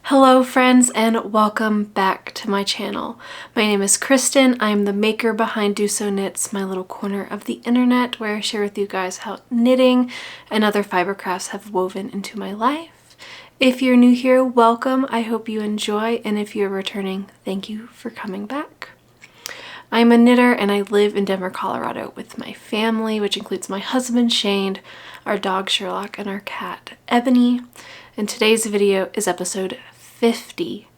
Hello friends and welcome back to my channel. My name is Kristen. I'm the maker behind DoSo Knits, my little corner of the internet where I share with you guys how knitting and other fiber crafts have woven into my life. If you're new here, welcome. I hope you enjoy, and if you're returning, thank you for coming back. I'm a knitter and I live in Denver, Colorado with my family, which includes my husband Shane, our dog Sherlock, and our cat Ebony. And today's video is episode 50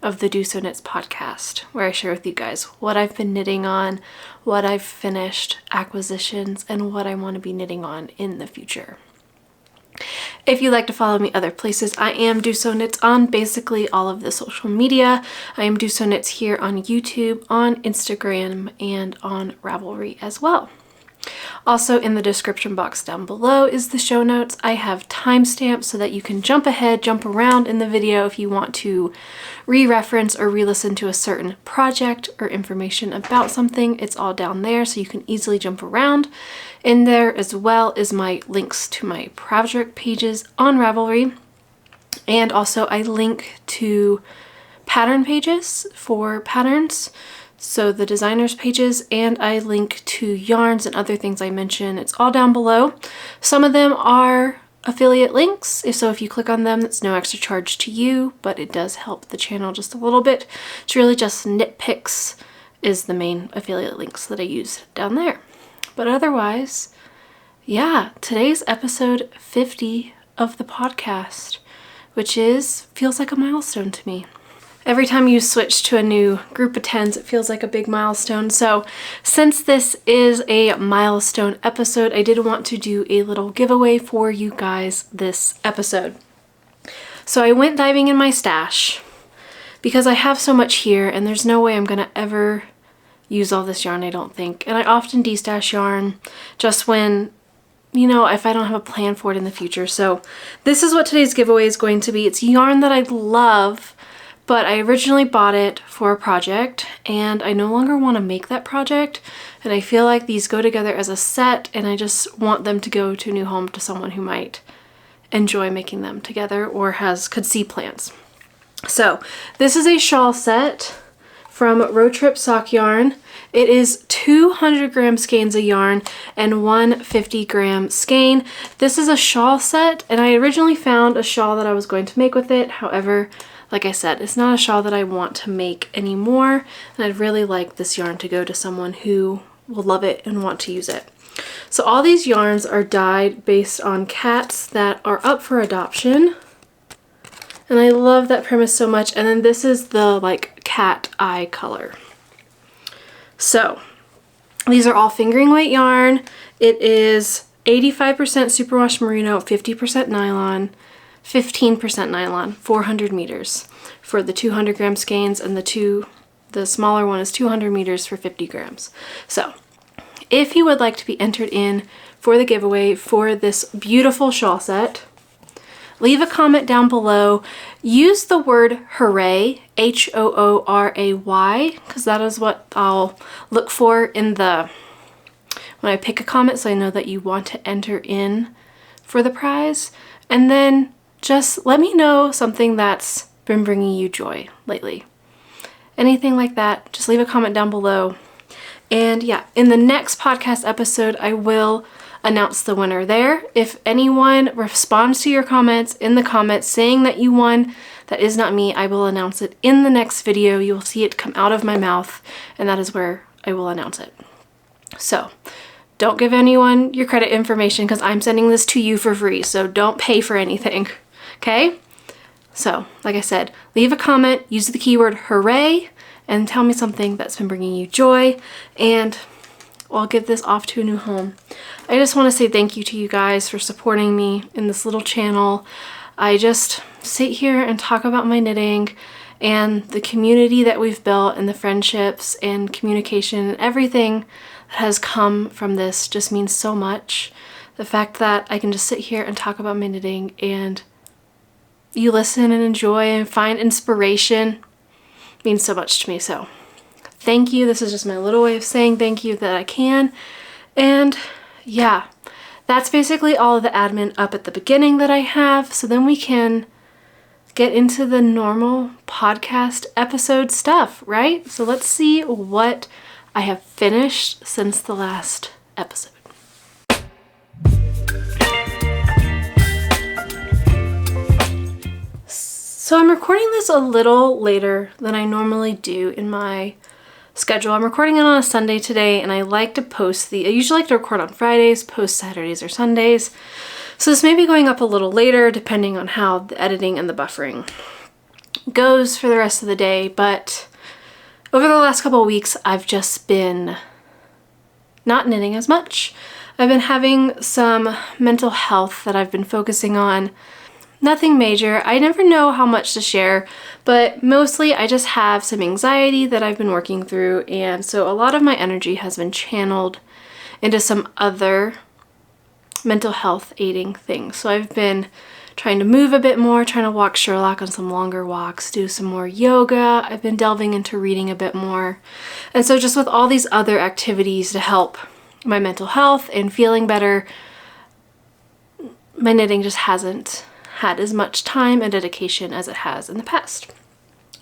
of the DoSo Knits podcast, where I share with you guys what I've been knitting on, what I've finished, acquisitions, and what I want to be knitting on in the future. If you'd like to follow me other places, I am DoSo Knits on basically all of the social media. I am DoSo Knits here on YouTube, on Instagram, and on Ravelry as well. Also in the description box down below is the show notes. I have timestamps so that you can jump ahead, jump around in the video if you want to re-reference or re-listen to a certain project or information about something. It's all down there so you can easily jump around. In there as well is my links to my project pages on Ravelry, and also I link to pattern pages for patterns. So the designers pages, and I link to yarns and other things I mention. It's all down below. Some of them are affiliate links. If you click on them, it's no extra charge to you, but it does help the channel just a little bit. It's really just Knitpicks is the main affiliate links that I use down there. But otherwise, yeah, today's episode 50 of the podcast, which feels like a milestone to me. Every time you switch to a new group of 10s, it feels like a big milestone. So since this is a milestone episode, I did want to do a little giveaway for you guys this episode. So I went diving in my stash because I have so much here and there's no way I'm going to ever use all this yarn, I don't think. And I often destash yarn just when, if I don't have a plan for it in the future. So this is what today's giveaway is going to be. It's yarn that I love, but I originally bought it for a project and I no longer want to make that project, and I feel like these go together as a set and I just want them to go to a new home to someone who might enjoy making them together or could see plans. So this is a shawl set from Road Trip Sock Yarn. It is 200 gram skeins of yarn and 150 gram skein. This is a shawl set and I originally found a shawl that I was going to make with it. However, like I said, it's not a shawl that I want to make anymore, and I'd really like this yarn to go to someone who will love it and want to use it. So all these yarns are dyed based on cats that are up for adoption, and I love that premise so much. And then this is the cat eye color. So these are all fingering weight yarn. It is 85% superwash merino, 50% nylon, 15% nylon, 400 meters for the 200 gram skeins, and the smaller one is 200 meters for 50 grams. So if you would like to be entered in for the giveaway for this beautiful shawl set, leave a comment down below. Use the word hooray, H-O-O-R-A-Y, because that is what I'll look for when I pick a comment, so I know that you want to enter in for the prize. And then just let me know something that's been bringing you joy lately. Anything like that, just leave a comment down below. And yeah, in the next podcast episode, I will announce the winner there. If anyone responds to your comments in the comments saying that you won, that is not me, I will announce it in the next video. You will see it come out of my mouth, and that is where I will announce it. So don't give anyone your credit information because I'm sending this to you for free, so don't pay for anything. Okay? So, like I said, leave a comment, use the keyword hooray, and tell me something that's been bringing you joy, and I'll give this off to a new home. I just want to say thank you to you guys for supporting me in this little channel. I just sit here and talk about my knitting and the community that we've built and the friendships and communication and everything that has come from this just means so much. The fact that I can just sit here and talk about my knitting and you listen and enjoy and find inspiration means so much to me. So thank you. This is just my little way of saying thank you that I can. And yeah, that's basically all of the admin up at the beginning that I have. So then we can get into the normal podcast episode stuff, right? So let's see what I have finished since the last episode. So I'm recording this a little later than I normally do in my schedule. I'm recording it on a Sunday today, and I like to I usually like to record on Fridays, post Saturdays or Sundays. So this may be going up a little later depending on how the editing and the buffering goes for the rest of the day. But over the last couple of weeks, I've just been not knitting as much. I've been having some mental health that I've been focusing on. Nothing major. I never know how much to share, but mostly I just have some anxiety that I've been working through, and so a lot of my energy has been channeled into some other mental health aiding things. So I've been trying to move a bit more, trying to walk Sherlock on some longer walks, do some more yoga. I've been delving into reading a bit more. And so just with all these other activities to help my mental health and feeling better, my knitting just hasn't had as much time and dedication as it has in the past.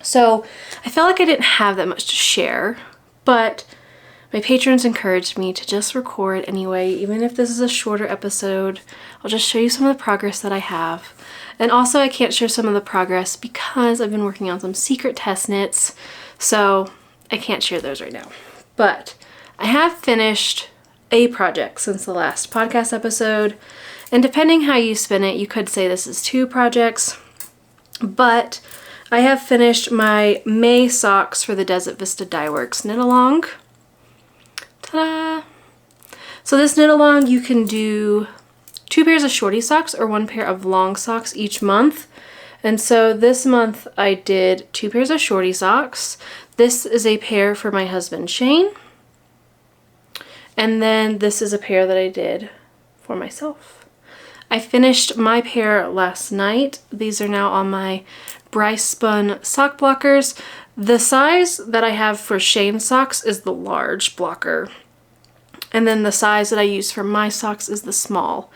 So I felt like I didn't have that much to share, but my patrons encouraged me to just record anyway, even if this is a shorter episode. I'll just show you some of the progress that I have. And also I can't share some of the progress because I've been working on some secret test knits, so I can't share those right now. But I have finished a project since the last podcast episode. And depending how you spin it, you could say this is 2 projects, but I have finished my May socks for the Desert Vista Dye Works knit along. Ta-da! So this knit along, you can do 2 pairs of shorty socks or 1 pair of long socks each month. And so this month I did 2 pairs of shorty socks. This is a pair for my husband Shane. And then this is a pair that I did for myself. I finished my pair last night. These are now on my Bryce Spun sock blockers. The size that I have for Shane's socks is the large blocker. And then the size that I use for my socks is the small.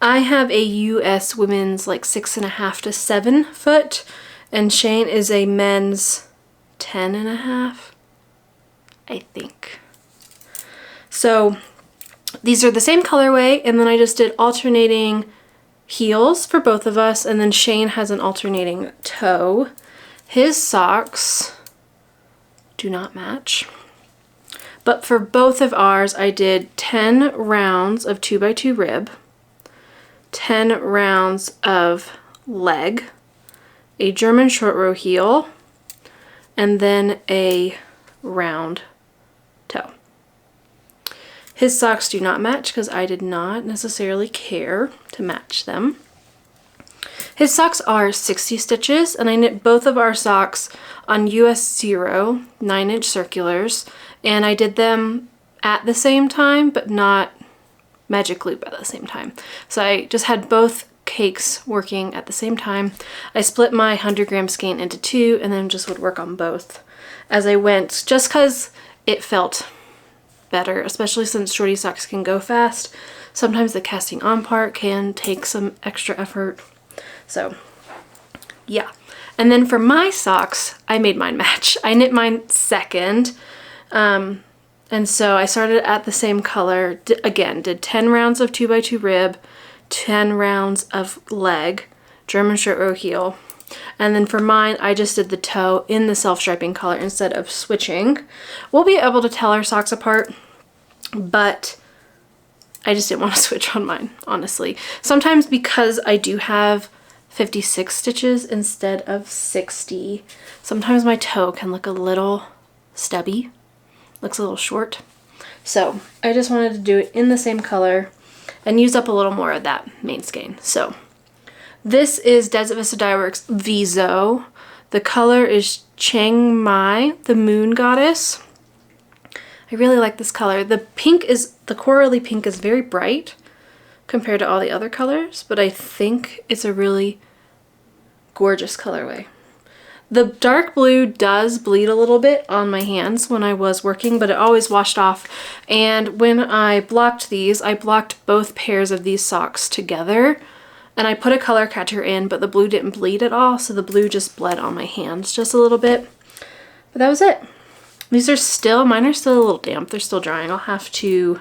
I have a US women's like 6.5 to 7 foot, and Shane is a men's 10.5, I think. So these are the same colorway, and then I just did alternating heels for both of us, and then Shane has an alternating toe. His socks do not match. But for both of ours, I did 10 rounds of 2x2 rib, 10 rounds of leg, a German short row heel, and then a round toe. His socks do not match because I did not necessarily care to match them. His socks are 60 stitches, and I knit both of our socks on US 0 9-inch circulars, and I did them at the same time, but not magic loop at the same time. So I just had both cakes working at the same time. I split my 100-gram skein into 2 and then just would work on both as I went, just because it felt better, especially since shorty socks can go fast. Sometimes the casting on part can take some extra effort. So yeah. And then for my socks, I made mine match. I knit mine second. And so I started at the same color. Did 10 rounds of 2x2 rib, 10 rounds of leg, German short row heel. And then for mine, I just did the toe in the self-striping color instead of switching. We'll be able to tell our socks apart, but I just didn't want to switch on mine, honestly. Sometimes because I do have 56 stitches instead of 60, sometimes my toe can look a little stubby, looks a little short. So I just wanted to do it in the same color and use up a little more of that main skein. So this is Desert Vista Dye Works Viso. The color is Chiang Mai, the moon goddess. I really like this color. The corally pink is very bright compared to all the other colors, but I think it's a really gorgeous colorway. The dark blue does bleed a little bit on my hands when I was working, but it always washed off. And when I blocked these, I blocked both pairs of these socks together. And I put a color catcher in, but the blue didn't bleed at all, so the blue just bled on my hands just a little bit. But that was it. These are still, mine are still a little damp. They're still drying. I'll have to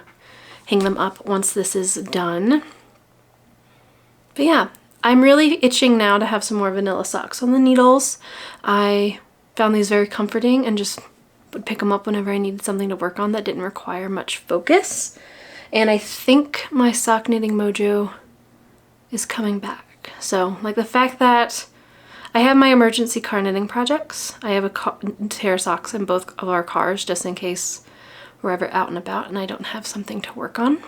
hang them up once this is done. But yeah, I'm really itching now to have some more vanilla socks on the needles. I found these very comforting and just would pick them up whenever I needed something to work on that didn't require much focus. And I think my sock knitting mojo is coming back. So like the fact that I have my emergency car knitting projects. I have a pair of socks in both of our cars just in case we're ever out and about and I don't have something to work on.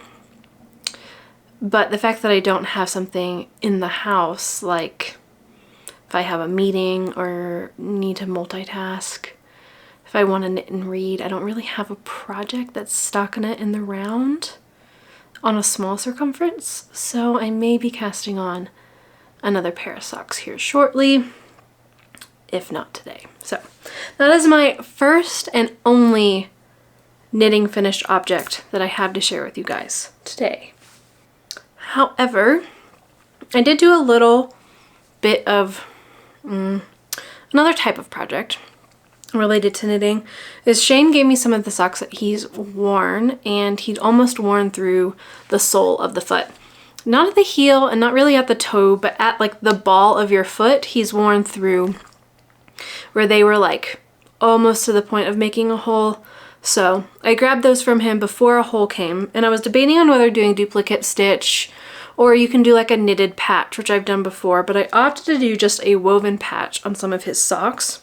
But the fact that I don't have something in the house, like if I have a meeting or need to multitask, if I want to knit and read, I don't really have a project that's stockinette in the round on a small circumference. So I may be casting on another pair of socks here shortly, if not today. So that is my first and only knitting finished object that I have to share with you guys today. However, I did do a little bit of another type of project related to knitting. Is Shane gave me some of the socks that he's worn, and he'd almost worn through the sole of the foot. Not at the heel and not really at the toe, but at like the ball of your foot, he's worn through where they were like almost to the point of making a hole. So I grabbed those from him before a hole came, and I was debating on whether doing duplicate stitch or you can do like a knitted patch, which I've done before, but I opted to do just a woven patch on some of his socks.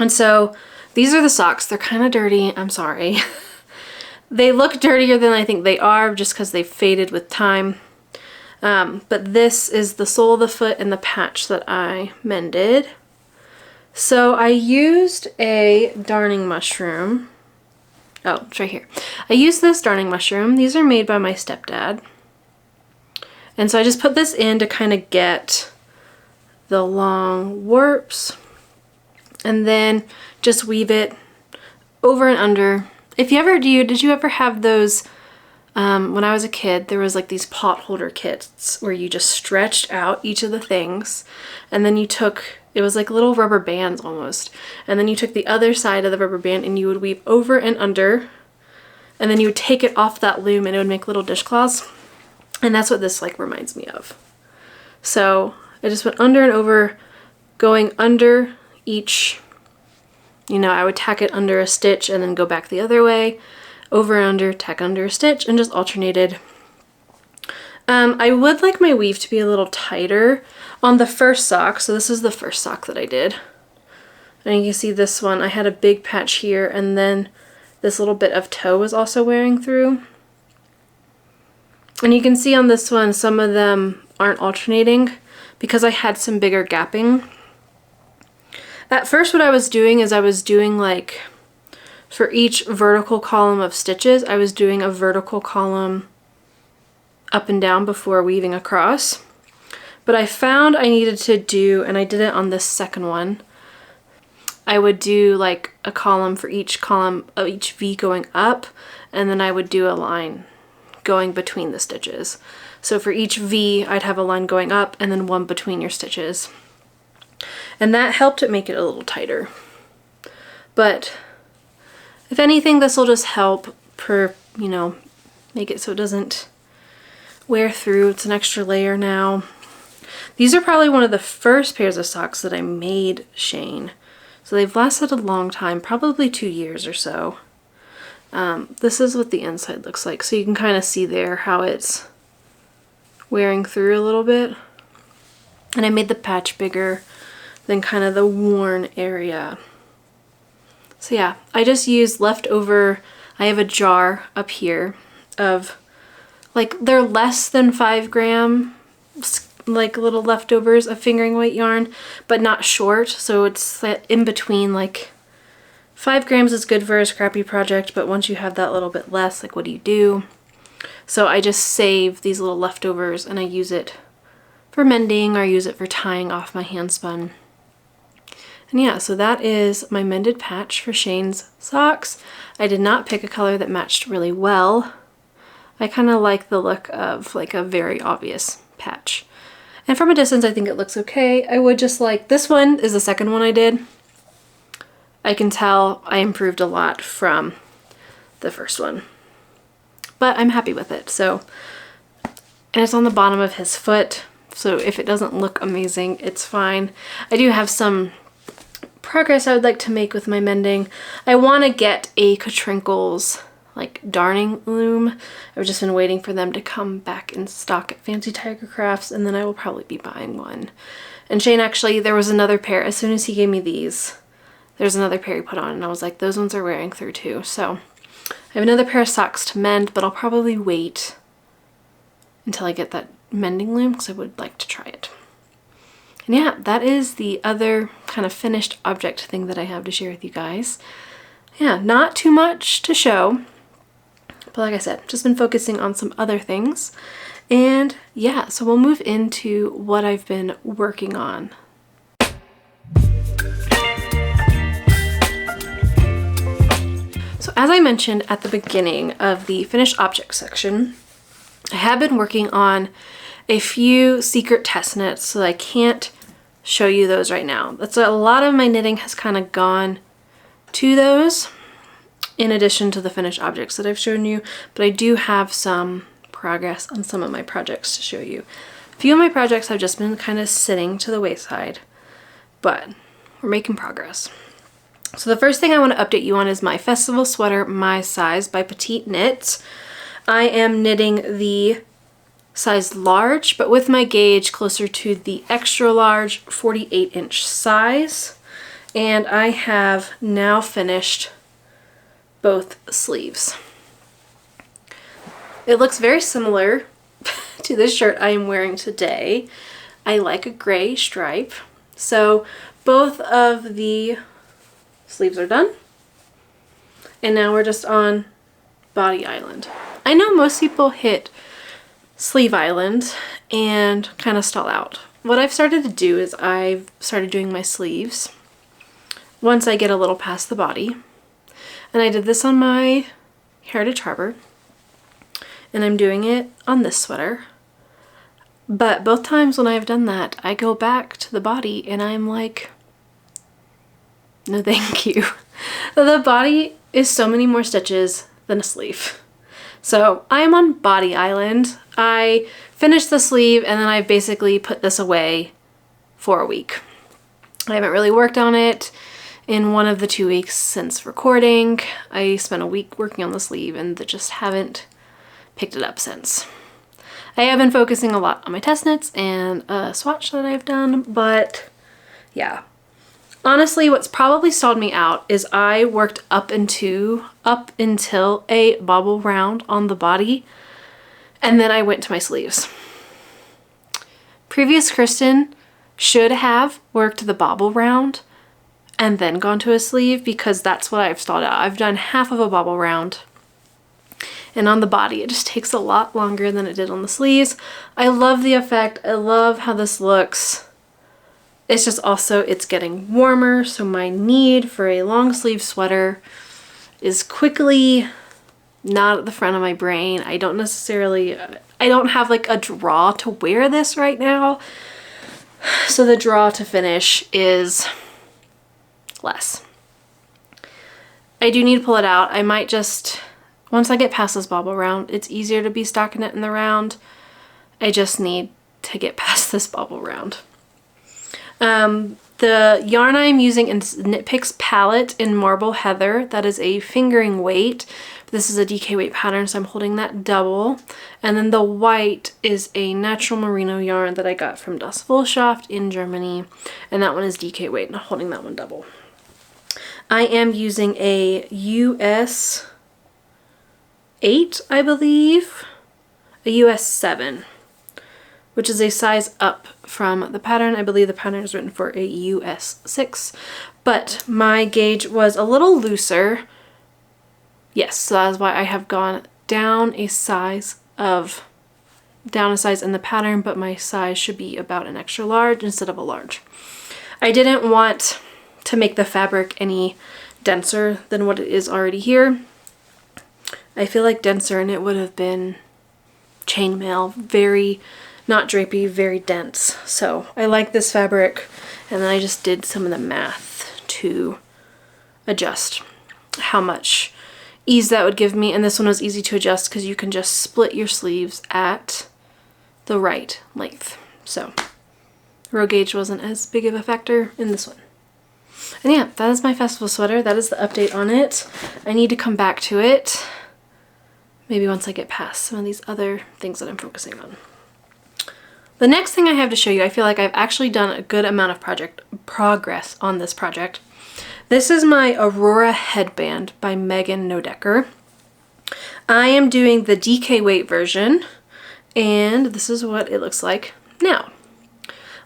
And so these are the socks. They're kind of dirty. I'm sorry. They look dirtier than I think they are just because they've faded with time. But this is the sole of the foot and the patch that I mended. So I used a darning mushroom. Oh, it's right here. I used this darning mushroom. These are made by my stepdad. And so I just put this in to kind of get the long warps and then just weave it over and under. If you ever did you ever have those, when I was a kid, there was like these pot holder kits where you just stretched out each of the things and then you took, it was like little rubber bands almost, and then you took the other side of the rubber band and you would weave over and under, and then you would take it off that loom and it would make little dishcloths. And that's what this like reminds me of. So I just went under and over, going under each, you know, I would tack it under a stitch and then go back the other way, over and under, tack under a stitch, and just alternated. I would like my weave to be a little tighter on the first sock. So this is the first sock that I did. And you can see this one, I had a big patch here, and then this little bit of toe was also wearing through. And you can see on this one, some of them aren't alternating because I had some bigger gapping. At first what I was doing is I was doing like, for each vertical column of stitches, I was doing a vertical column up and down before weaving across. But I found I needed to do, and I did it on this second one, I would do like a column for each column of each V going up, and then I would do a line going between the stitches. So for each V, I'd have a line going up and then one between your stitches. And that helped it make it a little tighter. But if anything, this will just help make it so it doesn't wear through. It's an extra layer now. These are probably one of the first pairs of socks that I made Shane. So they've lasted a long time, probably 2 years or so. This is what the inside looks like. So you can kind of see there how it's wearing through a little bit. And I made the patch bigger than kind of the worn area. So yeah, I just used leftover, I have a jar up here of like, they're less than 5 gram, like little leftovers of fingering weight yarn, but not short. So it's in between, like 5 grams is good for a scrappy project, but once you have that little bit less, like what do you do? So I just save these little leftovers and I use it for mending or I use it for tying off my hand spun. And yeah, so that is my mended patch for Shane's socks. I did not pick a color that matched really well. I kind of like the look of like a very obvious patch. And from a distance, I think it looks okay. I would just like, this one is the second one I did. I can tell I improved a lot from the first one, but I'm happy with it. So, and it's on the bottom of his foot. So if it doesn't look amazing, it's fine. I do have some progress I would like to make with my mending. I want to get a Katrinkles like darning loom. I've just been waiting for them to come back in stock at Fancy Tiger Crafts, and then I will probably be buying one. And Shane, actually, there was another pair. As soon as he gave me these, there's another pair he put on, and I was like, those ones are wearing through too. So I have another pair of socks to mend, but I'll probably wait until I get that mending loom because I would like to try it. And yeah, that is the other kind of finished object thing that I have to share with you guys. Yeah, not too much to show. But like I said, just been focusing on some other things. And yeah, so we'll move into what I've been working on. So as I mentioned at the beginning of the finished object section, I have been working on a few secret test knits, so I can't show you those right now. That's a lot of my knitting has kind of gone to those, in addition to the finished objects that I've shown you, but I do have some progress on some of my projects to show you. A few of my projects have just been kind of sitting to the wayside, but we're making progress. So the first thing I want to update you on is my festival sweater, My Size by Petite Knits. I am knitting the size large, but with my gauge closer to the extra large 48-inch size. And I have now finished both sleeves. It looks very similar to this shirt I am wearing today. I like a gray stripe. So both of the sleeves are done. And now we're just on Body Island. I know most people hit Sleeve Island and kind of stall out. What I've started to do is I've started doing my sleeves once I get a little past the body. And I did this on my Heritage Harbor, and I'm doing it on this sweater. But both times when I've done that, I go back to the body and I'm like, no thank you. The body is so many more stitches than a sleeve. So I'm on Body Island. I finished the sleeve and then I basically put this away for a week. I haven't really worked on it in one of the 2 weeks since recording. I spent a week working on the sleeve and just haven't picked it up since. I have been focusing a lot on my test knits and a swatch that I've done, but yeah. Honestly, what's probably stalled me out is I worked up until a bobble round on the body, and then I went to my sleeves. Previous Kristen should have worked the bobble round and then gone to a sleeve, because that's what I've stalled out. I've done half of a bobble round, and on the body it just takes a lot longer than it did on the sleeves. I love the effect. I love how this looks. It's just also, it's getting warmer, so my need for a long sleeve sweater is quickly not at the front of my brain. I don't have like a draw to wear this right now. So the draw to finish is less. I do need to pull it out. I might just, once I get past this bobble round, it's easier to be stockinette in the round. I just need to get past this bobble round. The yarn I'm using is Knit Picks palette in Marble Heather. That is a fingering weight. This is a DK weight pattern, so I'm holding that double. And then the white is a natural merino yarn that I got from Das Wollschaft in Germany. And that one is DK weight, and I'm holding that one double. I am using a US 8, I believe, a US 7. Which is a size up from the pattern. I believe the pattern is written for a US 6, but my gauge was a little looser. Yes, so that is why I have gone down a size in the pattern, but my size should be about an extra large instead of a large. I didn't want to make the fabric any denser than what it is already here. I feel like denser and it would have been chainmail, very not drapey, very dense. So I like this fabric, and then I just did some of the math to adjust how much ease that would give me. And this one was easy to adjust because you can just split your sleeves at the right length. So row gauge wasn't as big of a factor in this one. And yeah, that is my festival sweater. That is the update on it. I need to come back to it maybe once I get past some of these other things that I'm focusing on. The next thing I have to show you, I feel like I've actually done a good amount of progress on this project. This is my Aurora Headband by Megan Nodecker. I am doing the DK weight version, and this is what it looks like now.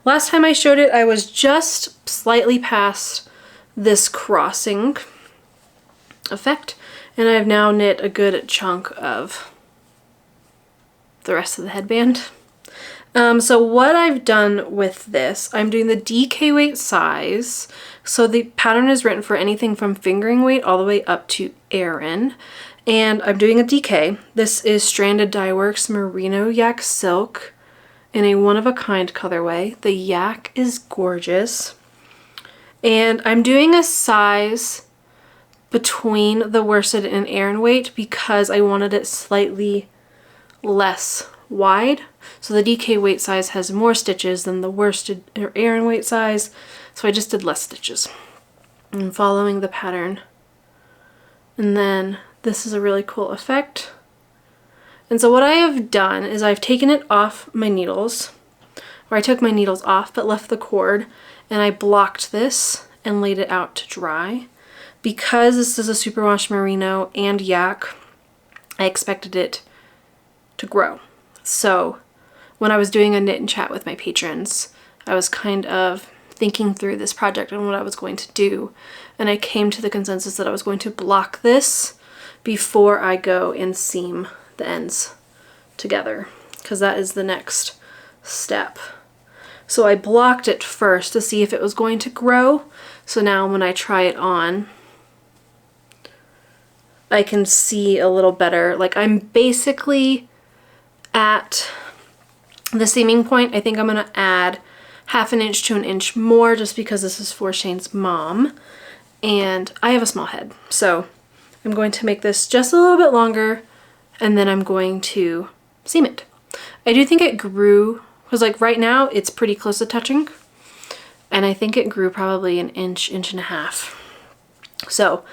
Last time I showed it, I was just slightly past this crossing effect, and I've now knit a good chunk of the rest of the headband. So what I've done with this, I'm doing the DK weight size. So the pattern is written for anything from fingering weight all the way up to Aran. And I'm doing a DK. This is Stranded Dye Works Merino Yak Silk in a one-of-a-kind colorway. The yak is gorgeous. And I'm doing a size between the worsted and Aran weight because I wanted it slightly less wide. So the DK weight size has more stitches than the worsted or Aran weight size, so I just did less stitches. I'm following the pattern. And then this is a really cool effect. And so what I have done is I've taken it off my needles, or I took my needles off but left the cord, and I blocked this and laid it out to dry. Because this is a superwash merino and yak, I expected it to grow. So when I was doing a knit and chat with my patrons, I was kind of thinking through this project and what I was going to do, and I came to the consensus that I was going to block this before I go and seam the ends together, because that is the next step. So I blocked it first to see if it was going to grow, so now when I try it on, I can see a little better. Like, I'm basically at the seaming point. I think I'm going to add 1/2 inch to 1 inch more just because this is for Shane's mom, and I have a small head, so I'm going to make this just a little bit longer, and then I'm going to seam it. I do think it grew, because like right now it's pretty close to touching, and I think it grew probably 1 inch, 1.5 inches. So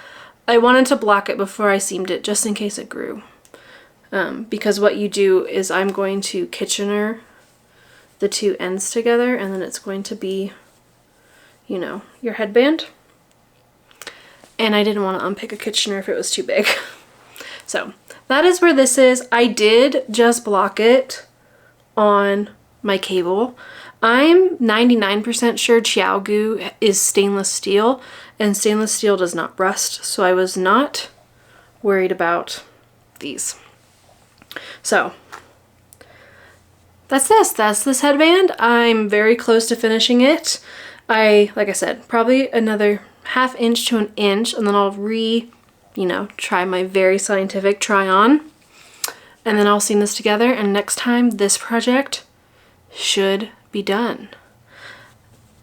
I wanted to block it before I seamed it just in case it grew. Because what you do is I'm going to Kitchener the two ends together, and then it's going to be, you know, your headband. And I didn't want to unpick a Kitchener if it was too big. So that is where this is. I did just block it on my cable. I'm 99% sure ChiaoGoo is stainless steel, and stainless steel does not rust, so I was not worried about these. So that's this headband. I'm very close to finishing it. Like I said, probably another 1/2 inch to 1 inch, and then I'll try my very scientific try on, and then I'll seam this together, and next time this project should be done.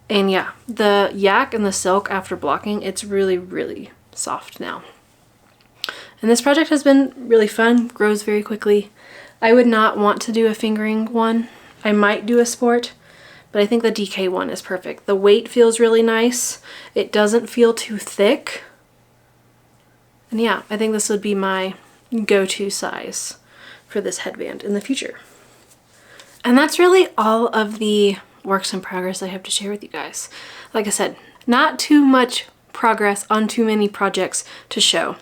And yeah, the yak and the silk after blocking, it's really, really soft now. And this project has been really fun, grows very quickly. I would not want to do a fingering one. I might do a sport, but I think the DK one is perfect. The weight feels really nice. It doesn't feel too thick. And yeah, I think this would be my go-to size for this headband in the future. And that's really all of the works in progress I have to share with you guys. Like I said, not too much progress on too many projects to show.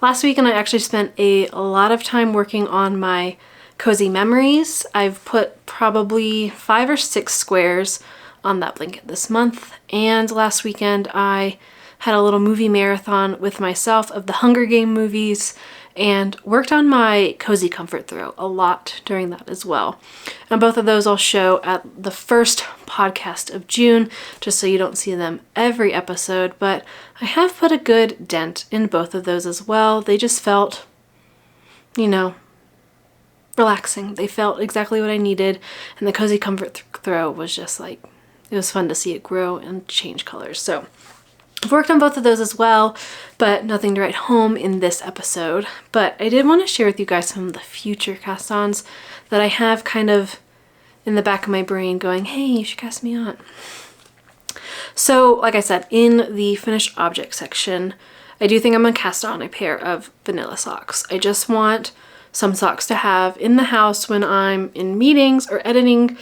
Last weekend I actually spent a lot of time working on my cozy memories. I've put probably 5 or 6 squares on that blanket this month, and last weekend I had a little movie marathon with myself of the Hunger Game movies and worked on my cozy comfort throw a lot during that as well. And both of those I'll show at the first podcast of June, just so you don't see them every episode, but I have put a good dent in both of those as well. They just felt, relaxing. They felt exactly what I needed, and the Cozy Comfort Throw was just like, it was fun to see it grow and change colors. So I've worked on both of those as well, but nothing to write home in this episode. But I did want to share with you guys some of the future cast-ons that I have kind of in the back of my brain going, hey, you should cast me on. So like I said, in the finished object section, I do think I'm gonna cast on a pair of vanilla socks. I just want some socks to have in the house when I'm in meetings or editing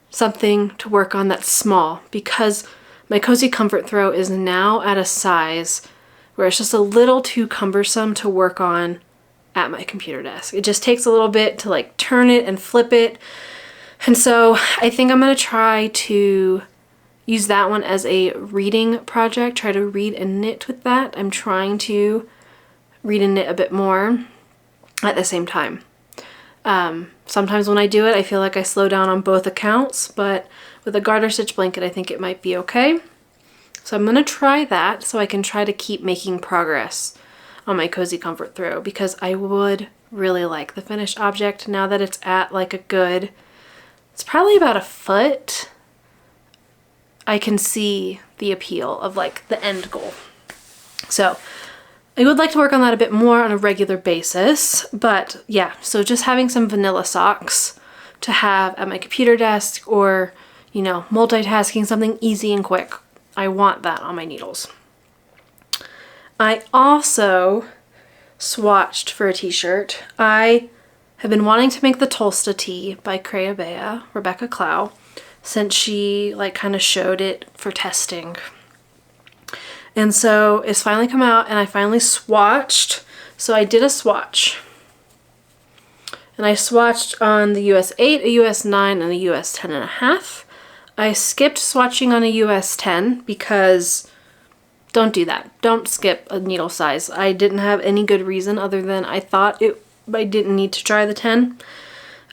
something to work on that's small, because my Cozy Comfort Throw is now at a size where it's just a little too cumbersome to work on at my computer desk. It just takes a little bit to like turn it and flip it. And so I think I'm gonna try to use that one as a reading project, try to read and knit with that. I'm trying to read and knit a bit more at the same time. Sometimes when I do it, I feel like I slow down on both accounts, but with a garter stitch blanket, I think it might be okay. So I'm gonna try that so I can try to keep making progress on my Cozy Comfort Throw, because I would really like the finished object now that it's at like a good, it's probably about a foot. I can see the appeal of like the end goal. So I would like to work on that a bit more on a regular basis, but yeah, so just having some vanilla socks to have at my computer desk, or, you know, multitasking, something easy and quick. I want that on my needles. I also swatched for a t-shirt. I have been wanting to make the Tolsta tee by Creabea, Rebecca Clow, since she like kind of showed it for testing. And so it's finally come out and I finally swatched. So I did a swatch. And I swatched on the US 8, a US 9, and a US 10.5. I skipped swatching on a US 10 because don't do that. Don't skip a needle size. I didn't have any good reason other than I thought I didn't need to try the 10.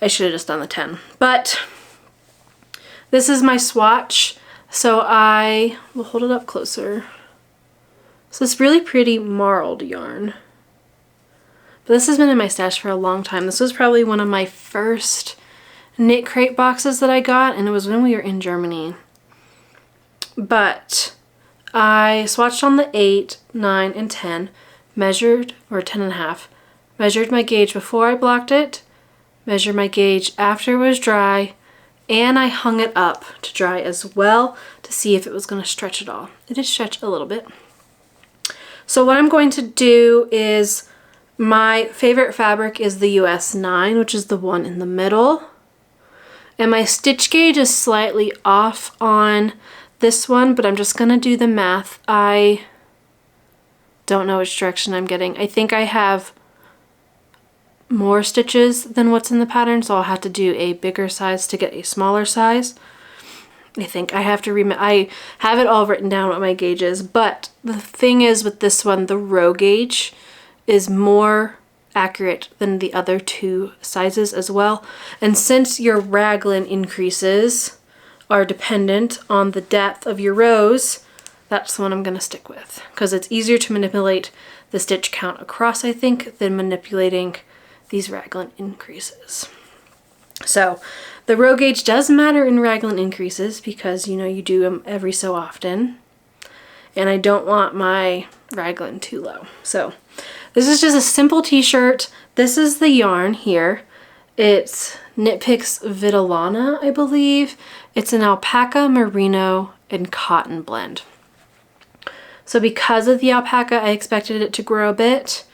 I should have just done the 10. But this is my swatch. So I will hold it up closer. So this really pretty marled yarn. But this has been in my stash for a long time. This was probably one of my first knit crate boxes that I got, and it was when we were in Germany. But I swatched on the 8, 9, and 10, measured, or 10.5, measured my gauge before I blocked it, measured my gauge after it was dry, and I hung it up to dry as well to see if it was going to stretch at all. It did stretch a little bit. So what I'm going to do is, my favorite fabric is the US 9, which is the one in the middle. And my stitch gauge is slightly off on this one, but I'm just gonna do the math. I don't know which direction I'm getting. I think I have more stitches than what's in the pattern, so I'll have to do a bigger size to get a smaller size. I think I have to I have it all written down what my gauge is, but the thing is with this one, the row gauge is more accurate than the other two sizes as well. And since your raglan increases are dependent on the depth of your rows, that's the one I'm going to stick with, because it's easier to manipulate the stitch count across, I think, than manipulating these raglan increases. So the row gauge does matter in raglan increases because, you know, you do them every so often, and I don't want my raglan too low. So this is just a simple t-shirt. This is the yarn here. It's Knit Picks Vitellana, I believe. It's an alpaca, merino, and cotton blend. So because of the alpaca, I expected it to grow a bit,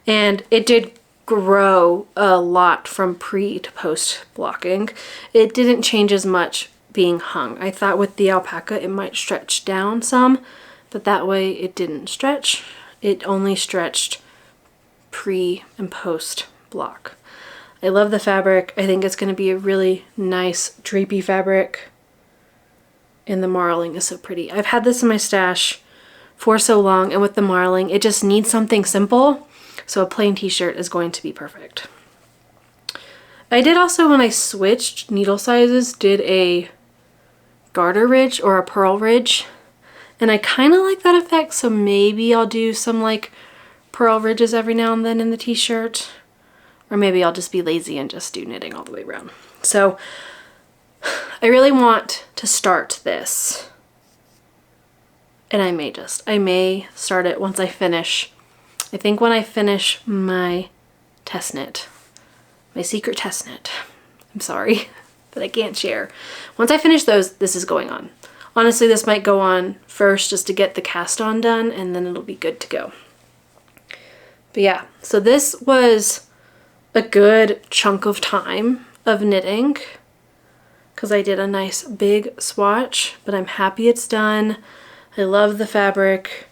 and it did grow a lot from pre to post blocking. It didn't change as much being hung. I thought with the alpaca it might stretch down some, but that way it didn't stretch. It only stretched pre and post block. I love the fabric. I think it's going to be a really nice drapey fabric, and the marling is so pretty. I've had this in my stash for so long, and with the marling it just needs something simple, so a plain t-shirt is going to be perfect. I did also, when I switched needle sizes, did a garter ridge or a purl ridge, and I kind of like that effect, so maybe I'll do some like purl ridges every now and then in the t-shirt, or maybe I'll just be lazy and just do knitting all the way around. So I really want to start this, and I may start it once I finish. I think when I finish my test knit, my secret test knit, I'm sorry that I can't share. Once I finish those, this is going on. Honestly, this might go on first just to get the cast-on done, and then it'll be good to go. But yeah, so this was a good chunk of time of knitting because I did a nice big swatch, but I'm happy it's done. I love the fabric,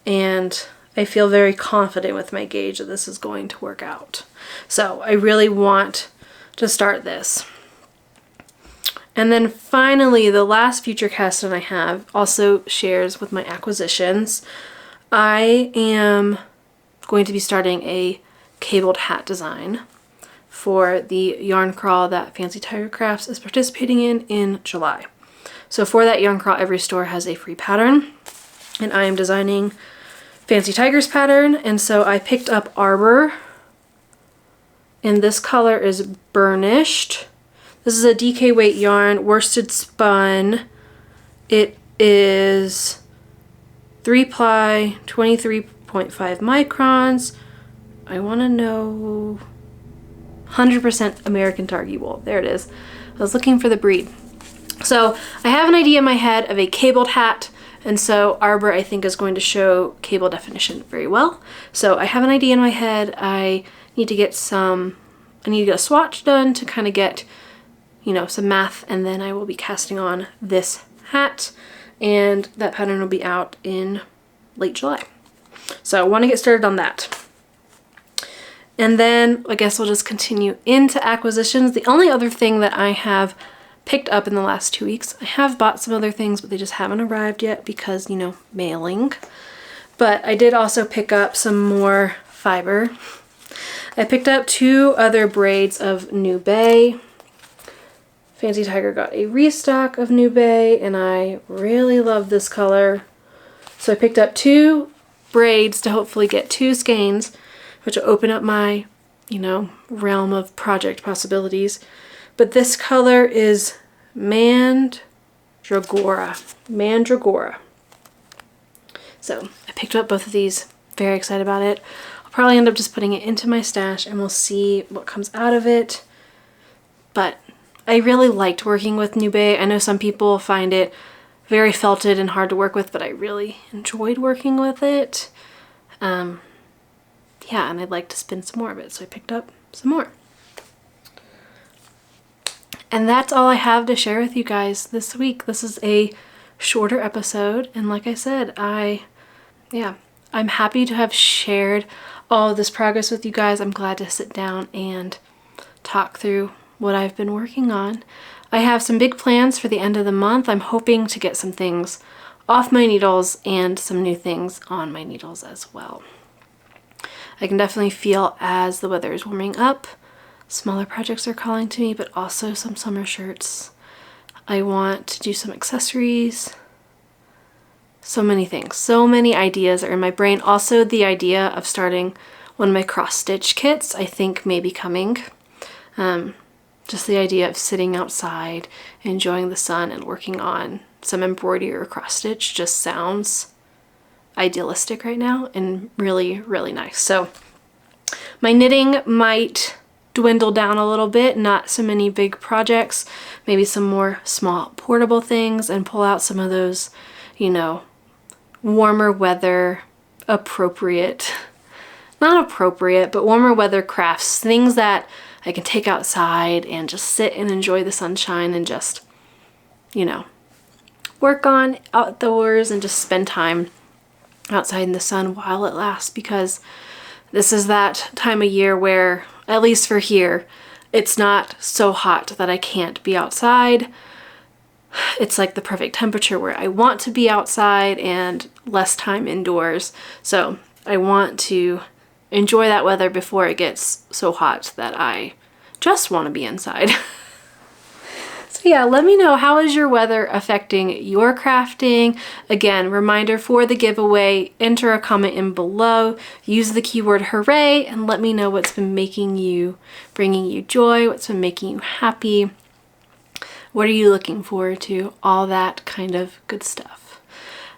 and I feel very confident with my gauge that this is going to work out. So I really want to start this. And then finally, the last future cast-on I have also shares with my acquisitions. I am going to be starting a cabled hat design for the yarn crawl that Fancy Tiger Crafts is participating in July. So for that yarn crawl, every store has a free pattern, and I am designing Fancy Tiger's pattern, and so I picked up Arbor, and this color is Burnished. This is a DK weight yarn, worsted spun. It is 3-ply, 23.5 microns. I want to know 100% American Targhee wool. There it is. I was looking for the breed. So I have an idea in my head of a cabled hat, and so Arbor I think is going to show cable definition very well. So I have an idea in my head. I need to get a swatch done to kind of get, you know, some math, and then I will be casting on this hat, and that pattern will be out in late July. So I want to get started on that. And then I guess we'll just continue into acquisitions. The only other thing that I have picked up in the last 2 weeks, I have bought some other things, but they just haven't arrived yet because, you know, mailing. But I did also pick up some more fiber. I picked up 2 other braids of New Bay. Fancy Tiger got a restock of New Bay, and I really love this color. So I picked up 2 braids to hopefully get 2 skeins, which will open up my, you know, realm of project possibilities. But this color is Mandragora. So I picked up both of these, very excited about it. I'll probably end up just putting it into my stash, and we'll see what comes out of it. But I really liked working with New Bay. I know some people find it very felted and hard to work with, but I really enjoyed working with it. Yeah, and I'd like to spin some more of it, so I picked up some more. And that's all I have to share with you guys this week. This is a shorter episode, and like I said, I'm happy to have shared all of this progress with you guys. I'm glad to sit down and talk through what I've been working on. I have some big plans for the end of the month. I'm hoping to get some things off my needles and some new things on my needles as well. I can definitely feel as the weather is warming up, smaller projects are calling to me, but also some summer shirts. I want to do some accessories. So many things, so many ideas are in my brain. Also the idea of starting one of my cross stitch kits I think may be coming. Just the idea of sitting outside, enjoying the sun, and working on some embroidery or cross stitch just sounds idealistic right now and really, really nice. So my knitting might dwindle down a little bit, not so many big projects, maybe some more small portable things, and pull out some of those, you know, warmer weather appropriate, not appropriate, but warmer weather crafts, things that I can take outside and just sit and enjoy the sunshine and just, you know, work on outdoors and just spend time outside in the sun while it lasts, because this is that time of year where, at least for here, it's not so hot that I can't be outside. It's like the perfect temperature where I want to be outside and less time indoors. So I want to enjoy that weather before it gets so hot that I just want to be inside. So Yeah, let me know, how is your weather affecting your crafting? Again, reminder for the giveaway, enter a comment in below, use the keyword hooray, and let me know what's been bringing you joy, what's been making you happy. What are you looking forward to? All that kind of good stuff.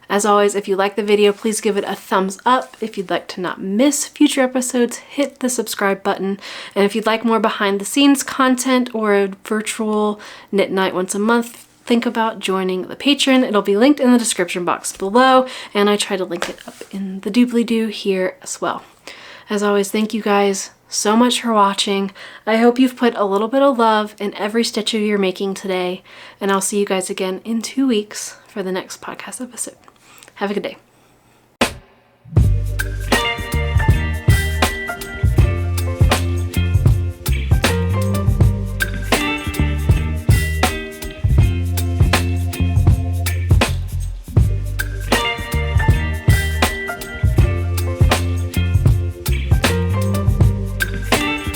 As always, if you like the video, please give it a thumbs up. If you'd like to not miss future episodes, hit the subscribe button. And if you'd like more behind the scenes content or a virtual knit night once a month, think about joining the Patreon. It'll be linked in the description box below, and I try to link it up in the doobly-doo here as well. As always, thank you guys so much for watching. I hope you've put a little bit of love in every stitch of your making today, and I'll see you guys again in 2 weeks for the next podcast episode. Have a good day.